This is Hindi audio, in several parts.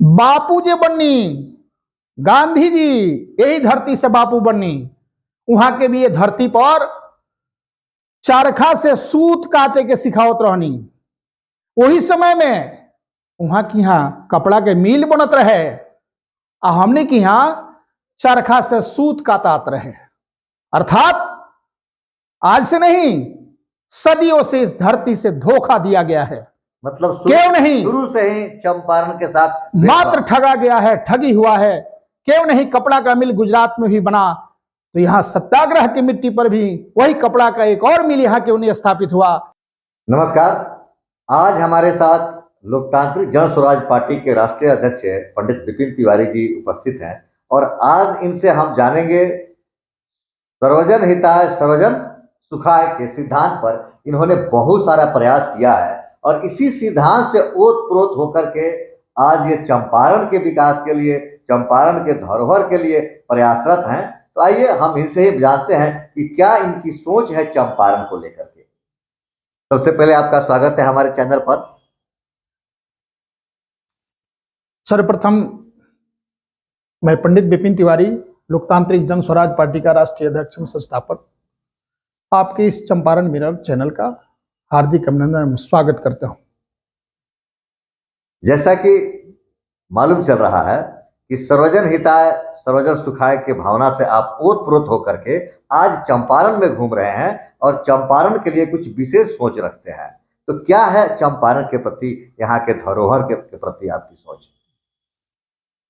बापू जी बन्नी, गांधी जी यही धरती से बापू बन्नी। वहां के भी ये धरती पर चरखा से सूत काटे के सिखावत रहनी। वही समय में वहां की यहाँ कपड़ा के मिल बनत रहे और हमने की यहाँ चरखा से सूत कातात रहे। अर्थात आज से नहीं, सदियों से इस धरती से धोखा दिया गया है। मतलब क्यों नहीं, शुरू से ही चंपारण के साथ मात्र ठगा गया है, ठगी हुआ है। क्यों नहीं कपड़ा का मिल गुजरात में भी बना, तो यहाँ सत्याग्रह की मिट्टी पर भी वही कपड़ा का एक और मिल यहाँ क्यों नहीं स्थापित हुआ। नमस्कार, आज हमारे साथ लोकतांत्रिक जन स्वराज पार्टी के राष्ट्रीय अध्यक्ष पंडित विपिन तिवारी जी उपस्थित हैं और आज इनसे हम जानेंगे सर्वजन हिताय सर्वजन सुखाय के सिद्धांत पर इन्होंने बहुत सारा प्रयास किया है और इसी सिद्धांत से ओतप्रोत होकर के आज ये चंपारण के विकास के लिए, चंपारण के धरोहर के लिए प्रयासरत हैं। तो आइए हम इनसे ही जानते हैं कि क्या इनकी सोच है चंपारण को लेकर के। सबसे पहले आपका स्वागत है हमारे चैनल पर। सर्वप्रथम मैं पंडित विपिन तिवारी, लोकतांत्रिक जन स्वराज पार्टी का राष्ट्रीय अध्यक्ष संस्थापक, आपके इस चंपारण मिरर चैनल का हार्दिक अभिनंदन स्वागत करता हूं। जैसा कि मालूम चल रहा है कि सर्वजन हिताय सर्वजन सुखाय के भावना से आप ओतप्रोत होकर के आज चंपारण में घूम रहे हैं और चंपारण के लिए कुछ विशेष सोच रखते हैं। तो क्या है चंपारण के प्रति, यहाँ के धरोहर के प्रति आपकी सोच?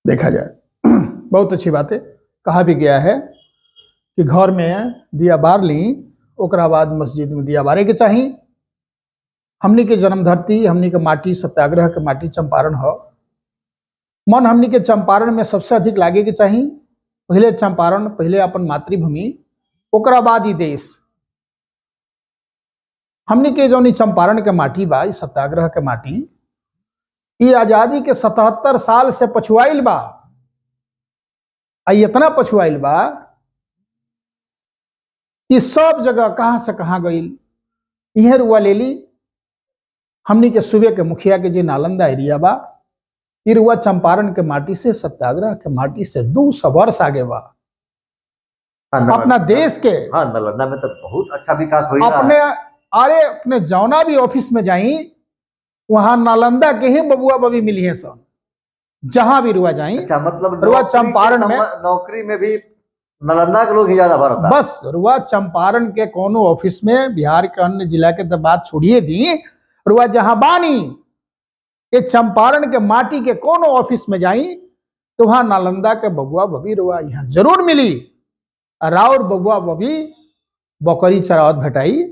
देखा जाए बहुत अच्छी बात है। कहा भी गया है कि घर में दिया बार ली, ओकरा बाद मस्जिद में दिया बारे के चाहिए। हमनी के जन्म धरती, हमनी के माटी, सत्याग्रह के माटी चंपारण हो। मन हमनी के चंपारण में सबसे अधिक लागे के चाहिए। पहले चंपारण, पहले अपन मातृभूमि, ओकरा बाद ही देश। हमनी के जो चंपारण के माटी बा, सत्याग्रह के माटी, ये आजादी के 77 साल से पछुआइल बा। इतना पछुआइल बा कि सब जगह कहां से कहां गई। इहे रुआ ले ली हमनी के सूबे के मुखिया के जी नालंदा एरिया बा, रुआ चंपारण के माटी से, सत्याग्रह के माटी से 200 वर्ष आगे बा। अपना देश के नालंदा में तो बहुत अच्छा विकास हो अपने जौना भी ऑफिस में जाई, वहां नालंदा के ही बबुआ बबी मिली है सब, जहां भी रुआ जाई। अच्छा, मतलब रुआ चंपारण में नौकरी में भी नालंदा के लोग ही ज्यादा भरता है। बस रुआ चंपारण के कोनो ऑफिस में, बिहार के अन्य जिला के तो बात छोड़िए दी, रुआ जहां बानी ये चंपारण के माटी के कोनो ऑफिस में जाई तो वहां नालंदा के बबुआ बबी रुआ यहाँ जरूर मिली। राउर बबुआ बबी बकरी चरावत भेटाई,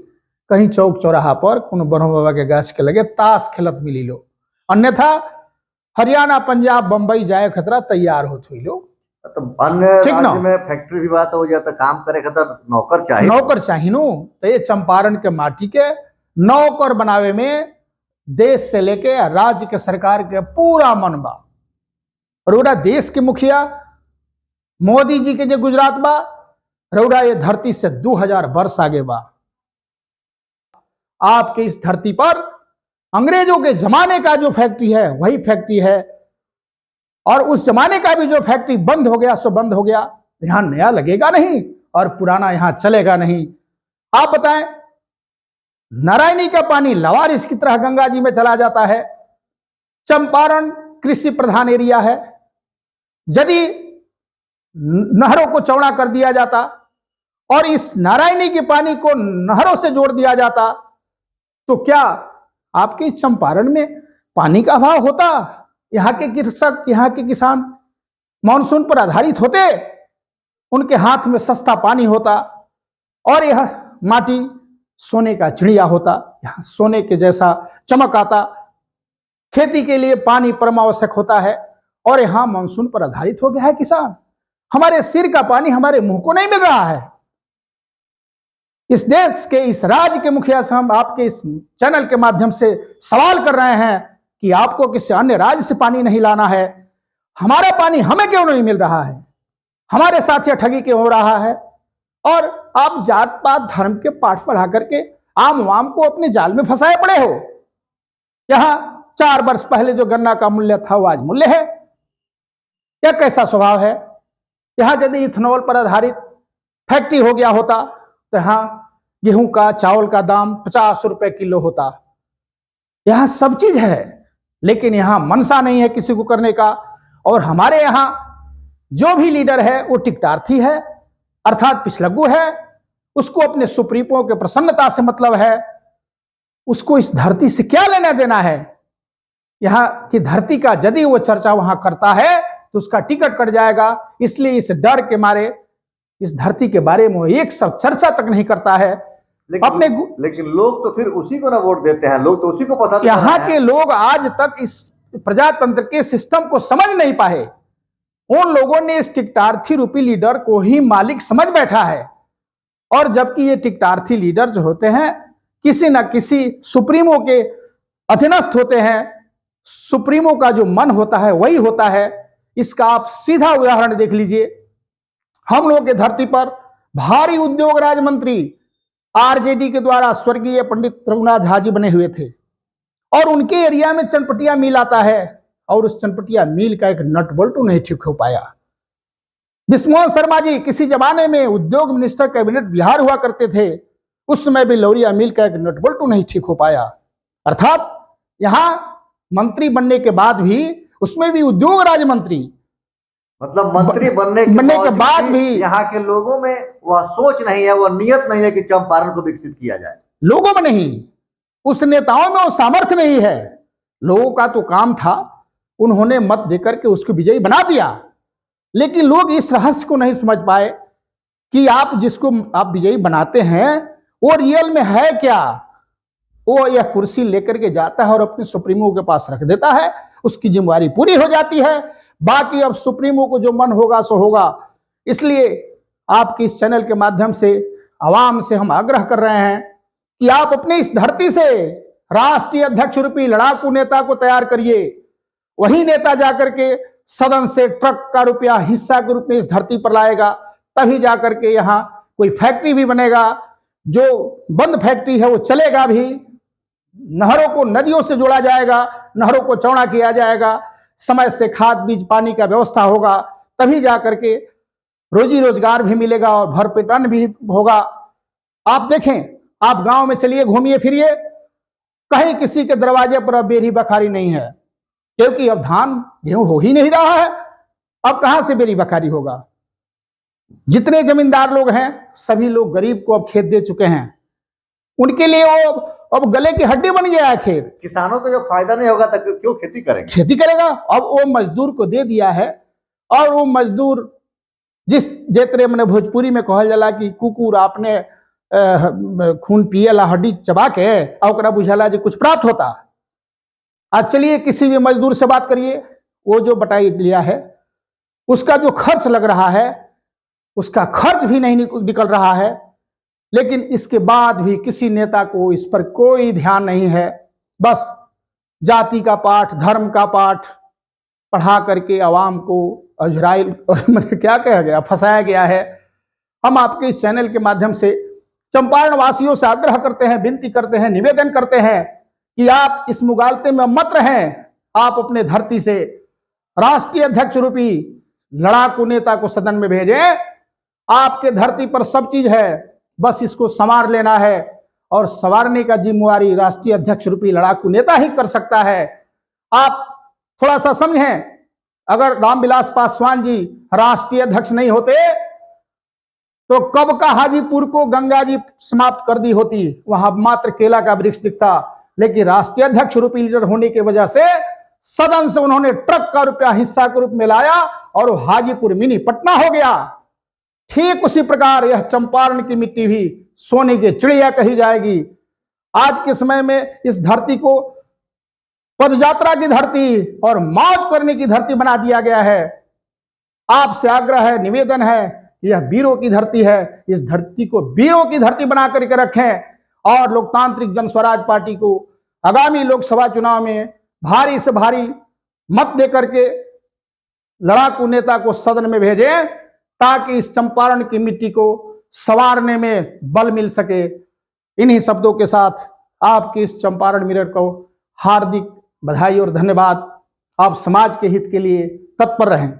कहीं चौक चौराहा पर कोनो ब्रह्म बाबा के गाछ के लगे ताश खेलत मिली लो। अन्यथा हरियाणा, पंजाब, बंबई जाए खतरा तैयार होत हुई लो। तो अन्य राज्य में फैक्ट्री भी बात हो जाता, काम करे खतरा नौकर चाहिए, नौकर चाहिए नो। तो ये चंपारण के माटी के नौकर बनावे में देश से लेके राज्य के सरकार के पूरा मन बा। रौड़ा देश के मुखिया मोदी जी के जो गुजरात बा, रौड़ा ये धरती से 2000 वर्ष आगे बा। आपके इस धरती पर अंग्रेजों के जमाने का जो फैक्ट्री है वही फैक्ट्री है, और उस जमाने का भी जो फैक्ट्री बंद हो गया सो बंद हो गया। यहां नया लगेगा नहीं और पुराना यहां चलेगा नहीं। आप बताएं, नारायणी का पानी लवारिस की तरह गंगा जी में चला जाता है। चंपारण कृषि प्रधान एरिया है। यदि नहरों को चौड़ा कर दिया जाता और इस नारायणी के पानी को नहरों से जोड़ दिया जाता तो क्या आपके चंपारण में पानी का अभाव होता? यहाँ के कृषक, यहाँ के किसान मानसून पर आधारित होते, उनके हाथ में सस्ता पानी होता और यह माटी सोने का चिड़िया होता, यहाँ सोने के जैसा चमक आता। खेती के लिए पानी परमावश्यक होता है और यहाँ मानसून पर आधारित हो गया है किसान। हमारे सिर का पानी हमारे मुंह को नहीं मिल रहा है। इस देश के, इस राज्य के मुखिया से हम आपके इस चैनल के माध्यम से सवाल कर रहे हैं कि आपको किसी अन्य राज्य से पानी नहीं लाना है। हमारा पानी हमें क्यों नहीं मिल रहा है? हमारे साथ यह ठगी क्यों हो रहा है? और आप जात पात धर्म के पाठ पढ़ा करके आम वाम को अपने जाल में फंसाए पड़े हो। यहां 4 वर्ष पहले जो गन्ना का मूल्य था वो आज मूल्य है, यह कैसा स्वभाव है? यहाँ यदि इथेनॉल पर आधारित फैक्ट्री हो गया होता तो यहाँ गेहूं का, चावल का दाम 50 रुपए किलो होता। यहाँ सब चीज है, लेकिन यहाँ मनसा नहीं है किसी को करने का। और हमारे यहाँ जो भी लीडर है वो टिकटार्थी है, अर्थात पिछलग्गू है। उसको अपने सुप्रीमों के प्रसन्नता से मतलब है। उसको इस धरती से क्या लेना देना है? यहाँ की धरती का यदि वो चर्चा वहां करता है तो उसका टिकट कट जाएगा। इसलिए इस डर के मारे इस धरती के बारे में वो एक सब चर्चा तक नहीं करता है। लेकिन लोग तो फिर उसी को ना वोट देते हैं, लोग तो उसी को पसंद। यहाँ के लोग आज तक इस प्रजातंत्र के सिस्टम को समझ नहीं पाए। उन लोगों ने इस टिकटार्थी रूपी लीडर को ही मालिक समझ बैठा है। और जबकि ये टिकटार्थी लीडर जो होते हैं किसी न किसी सुप्रीमो के अधीनस्थ होते हैं। सुप्रीमो का जो मन होता है वही होता है। इसका आप सीधा उदाहरण देख लीजिए। हम लोगों के धरती पर भारी उद्योग राज्य मंत्री आरजेडी के द्वारा स्वर्गीय पंडित रघुनाथ झा जी बने हुए थे, और उनके एरिया में चनपटिया मिल आता है, और उस चनपटिया मिल का एक नट बोल्ट नहीं ठीक हो पाया। बिस्मोहन शर्मा जी किसी जमाने में उद्योग मिनिस्टर कैबिनेट बिहार हुआ करते थे, उस समय भी लौरिया मिल का एक नट बोल्ट नहीं ठीक हो पाया। अर्थात यहां मंत्री बनने के बाद भी, उसमें भी उद्योग राज्य मंत्री, मतलब मंत्री बनने के बाद भी यहाँ के लोगों में वह सोच नहीं है, वह नियत नहीं है कि चंपारण को विकसित किया जाए। लोगों में नहीं, उस नेताओं में वो सामर्थ्य नहीं है। लोगों का तो काम था, उन्होंने मत देकर के उसको विजयी बना दिया, लेकिन लोग इस रहस्य को नहीं समझ पाए कि आप जिसको आप विजयी बनाते हैं वो रियल में है क्या। वो यह कुर्सी लेकर के जाता है और अपने सुप्रीमो के पास रख देता है, उसकी जिम्मेवारी पूरी हो जाती है। बाकी अब सुप्रीमो को जो मन होगा सो होगा। इसलिए आपके इस चैनल के माध्यम से आवाम से हम आग्रह कर रहे हैं कि आप अपने इस धरती से राष्ट्रीय अध्यक्ष रूपी लड़ाकू नेता को तैयार करिए। वही नेता जाकर के सदन से ट्रक का रुपया हिस्सा के रूप में इस धरती पर लाएगा, तभी जाकर के यहाँ कोई फैक्ट्री भी बनेगा। जो बंद फैक्ट्री है वो चलेगा भी, नहरों को नदियों से जोड़ा जाएगा, नहरों को चौड़ा किया जाएगा, समय से खाद बीज पानी का व्यवस्था होगा, तभी जाकर के रोजी रोजगार भी मिलेगा और भरपेटन भी होगा। आप देखें, आप गांव में चलिए, घूमिए फिरिए, कहीं किसी के दरवाजे पर अब बेरी बखारी नहीं है, क्योंकि अब धान गेहूं हो ही नहीं रहा है। अब कहां से बेरी बखारी होगा? जितने जमींदार लोग हैं सभी लोग गरीब को अब खेत दे चुके हैं। उनके लिए वो अब गले की हड्डी बन गया है खेत। किसानों को जो फायदा नहीं होगा तो क्यों खेती करेंगे? खेती करेगा। अब वो मजदूर को दे दिया है, और वो मजदूर जिस जेतरे मैंने भोजपुरी में कहल जाला कि कुकुर आपने खून पियला हड्डी चबा के और बुझाला जो कुछ प्राप्त होता। आज चलिए किसी भी मजदूर से बात करिए, वो जो बटाई लिया है उसका जो खर्च लग रहा है उसका खर्च भी नहीं निकल रहा है। लेकिन इसके बाद भी किसी नेता को इस पर कोई ध्यान नहीं है। बस जाति का पाठ, धर्म का पाठ पढ़ा करके आवाम को अजराइल क्या कहा गया, फंसाया गया है। हम आपके इस चैनल के माध्यम से चंपारण वासियों से आग्रह करते हैं, विनती करते हैं, निवेदन करते हैं कि आप इस मुगालते में मत रहें। आप अपने धरती से राष्ट्रीय अध्यक्ष रूपी लड़ाकू नेता को सदन में भेजें। आपके धरती पर सब चीज है, बस इसको संवार लेना है, और संवारने का जिम्मेवारी राष्ट्रीय अध्यक्ष रूपी लड़ाकू नेता ही कर सकता है। आप थोड़ा सा समझें, अगर रामविलास पासवान जी राष्ट्रीय अध्यक्ष नहीं होते तो कब का हाजीपुर को गंगा जी समाप्त कर दी होती, वहां मात्र केला का वृक्ष दिखता। लेकिन राष्ट्रीय अध्यक्ष रूपी लीडर होने की वजह से सदन से उन्होंने ट्रक का रुपया हिस्सा के रूप में लाया और हाजीपुर मिनी पटना हो गया। ठीक उसी प्रकार यह चंपारण की मिट्टी भी सोने की चिड़िया कही जाएगी। आज के समय में इस धरती को पदयात्रा की धरती और मौज करने की धरती बना दिया गया है। आपसे आग्रह है, निवेदन है, यह वीरों की धरती है। इस धरती को वीरों की धरती बना करके रखें और लोकतांत्रिक जनस्वराज पार्टी को आगामी लोकसभा चुनाव में भारी से भारी मत देकर के लड़ाकू नेता को सदन में भेजें, ताकि इस चंपारण की मिट्टी को संवारने में बल मिल सके। इन्हीं शब्दों के साथ आपकी इस चंपारण मिरर को हार्दिक बधाई और धन्यवाद। आप समाज के हित के लिए तत्पर रहें।